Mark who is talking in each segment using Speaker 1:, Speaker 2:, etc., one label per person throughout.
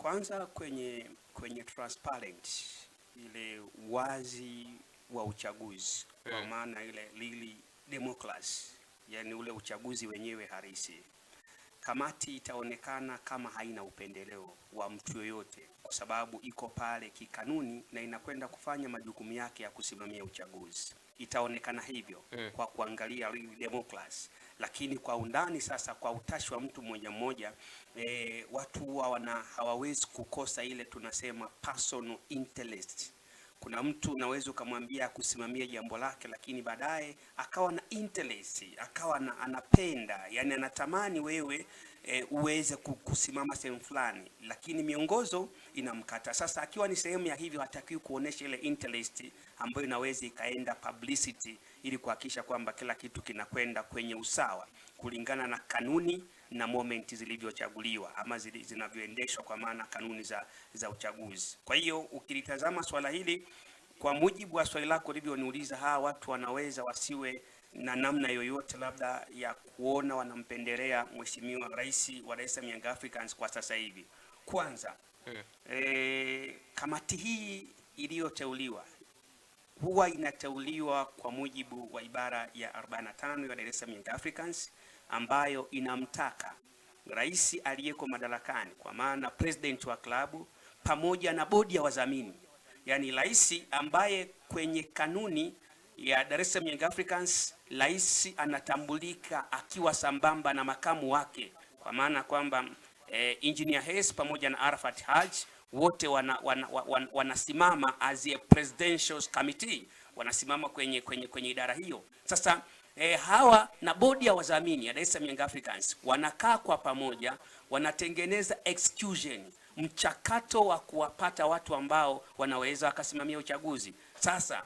Speaker 1: Kwanza kwenye transparent, ile wazi wa uchaguzi, kwa maana ile lili democracy, yani ule uchaguzi wenyewe halisi, kamati itaonekana kama haina upendeleo wa mtu yoyote, kwa sababu iko pale kikanuni na inakwenda kufanya majukumu yake ya kusimamia uchaguzi. Itaonekana hivyo kwa kuangalia real democracy. Lakini kwa undani sasa, kwa utashi wa mtu mmoja mmoja, watu hawawezi kukosa ile tunasema personal interest. Kuna mtu unaweza kumwambia kusimamia jambo lake, lakini baadaye akawa na interest, akawa anapenda, yani anatamani wewe uweze kusimama sehemu fulani, lakini miongozo inamkata. Sasa akiwa ni sehemu ya hivyo, hatakiwi kuonesha ile interest ambayo inaweza ikaenda publicity, ili kuhakikisha kwamba kila kitu kinakwenda kwenye usawa kulingana na kanuni na moment zilivyochaguliwa ama zinavyoendeshwa, kwa maana kanuni za uchaguzi. Kwa hiyo ukilitazama swala hili kwa mujibu wa swali lako ulivyoniuliza, hawa watu wanaweza wasiwe na namna yoyote labda ya kuona wanampendelea Mheshimiwa Rais wa Dar es Salaam Young Africans kwa sasa hivi. Kwanza kamati hii iliyoteuliwa huwa inateuliwa kwa mujibu wa ibara ya 45 ya Dar es Salaam Young Africans, ambayo inamtaka rais aliyeko madarakani, kwa maana president wa klabu, pamoja na bodi ya wadhamini. Yani rais ambaye kwenye kanuni ya Dar es Salaam Young Africans, rais anatambulika akiwa sambamba na makamu wake, kwa maana kwamba Engineer Hersi pamoja na Arafat Haji wote wanasimama as a presidential committee, wanasimama kwenye idara hiyo. Sasa hawa na bodi ya wadhamini ya Dar es Salaam Young Africans wanakaa kwa pamoja, wanatengeneza execution, mchakato wa kuwapata watu ambao wanaweza wakasimamia uchaguzi. Sasa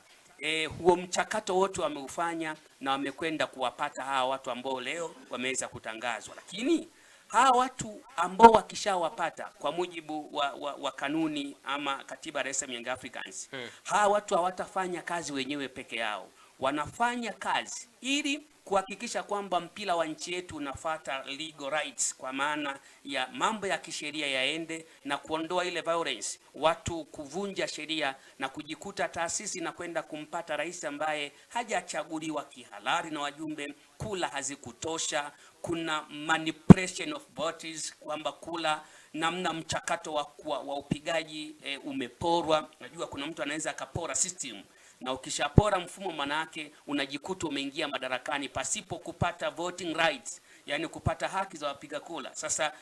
Speaker 1: huo mchakato wote wameufanya na wamekwenda kuwapata hawa watu ambao leo wameweza kutangazwa, lakini hawa watu ambao wakishawapata kwa mujibu wa kanuni ama katiba ya Dar es Salaam Young Africans, hawa watu hawatafanya kazi wenyewe peke yao. Wanafanya kazi ili kuhakikisha kwamba mpira wa nchi yetu unafuata legal rights, kwa maana ya mambo ya kisheria yaende na kuondoa ile violence, watu kuvunja sheria na kujikuta taasisi na kwenda kumpata rais ambaye hajachaguliwa kihalali na wajumbe, kula hazikutosha, kuna manipulation of votes, kwamba kula namna mchakato wa upigaji umeporwa. Najua kuna mtu anaweza akapora system, na ukishapora mfumo manake unajikuta umeingia madarakani pasipo kupata voting rights, yani kupata haki za wapiga kula. Sasa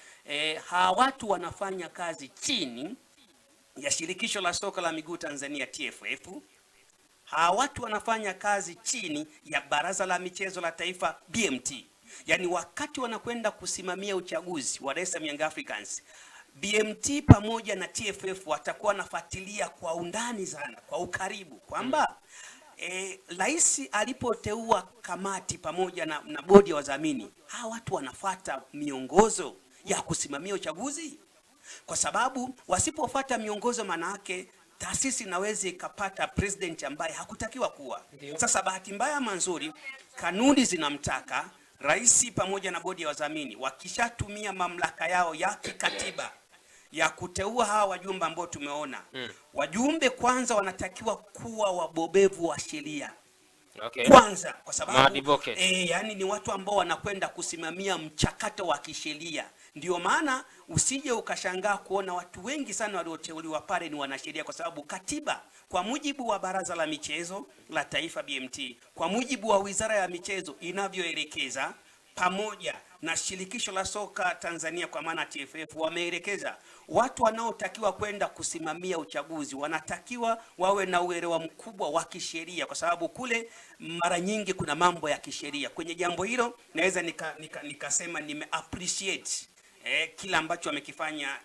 Speaker 1: hawa watu wanafanya kazi chini ya Shirikisho la Soka la Miguu Tanzania TFF. Hawa watu wanafanya kazi chini ya Baraza la Michezo la Taifa BMT. Yani wakati wanakwenda kusimamia uchaguzi wa Dar es Salaam Young Africans, BMT pamoja na TFF watakuwa nafuatilia kwa undani sana, kwa ukaribu, kwamba rais alipoteua kamati pamoja na bodi ya wadhamini, hawa watu wanafuata miongozo ya kusimamia uchaguzi, kwa sababu wasipofuata miongozo manake taasisi inaweza ikapata president ambaye hakutakiwa kuwa. Sasa bahati mbaya manzuri, kanuni zinamtaka rais pamoja na bodi ya wadhamini wakishatumia mamlaka yao ya kikatiba ya kuteua hawa wajumbe ambao tumeona, wajumbe kwanza wanatakiwa kuwa wabobevu wa sheria. Kwanza kwa sababu yani ni watu ambao wanakwenda kusimamia mchakato wa kisheria. Ndio maana usije ukashangaa kuona watu wengi sana walioteuliwa pale ni wanasheria, kwa sababu katiba kwa mujibu wa Baraza la Michezo la Taifa BMT, kwa mujibu wa Wizara ya Michezo inavyoelekeza, pamoja na Shirikisho la Soka Tanzania kwa maana TFF, wameelekeza watu wanaotakiwa kwenda kusimamia uchaguzi wanatakiwa wawe na uelewa mkubwa wa kisheria, kwa sababu kule mara nyingi kuna mambo ya kisheria. Kwenye jambo hilo naweza nikasema nime appreciate kila ambacho amekifanya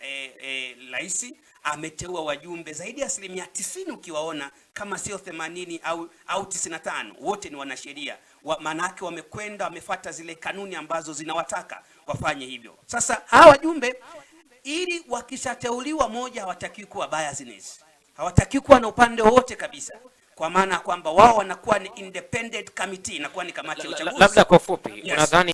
Speaker 1: rais. Ameteua wajumbe zaidi ya 90% ukiwaona, kama sio 80 au 95, wote ni wanasheria. Manake wamekwenda wamefuata zile kanuni ambazo zinawataka wafanye hivyo. Sasa hawa wajumbe, ili wakishateuliwa, moja, hawatakiwi kuwa biased, hawatakiwi kuwa na upande wote kabisa, kwa maana kwamba wao wanakuwa ni independent committee, inakuwa ni kamati ya uchaguzi.
Speaker 2: Labda kwa fupi, unadhani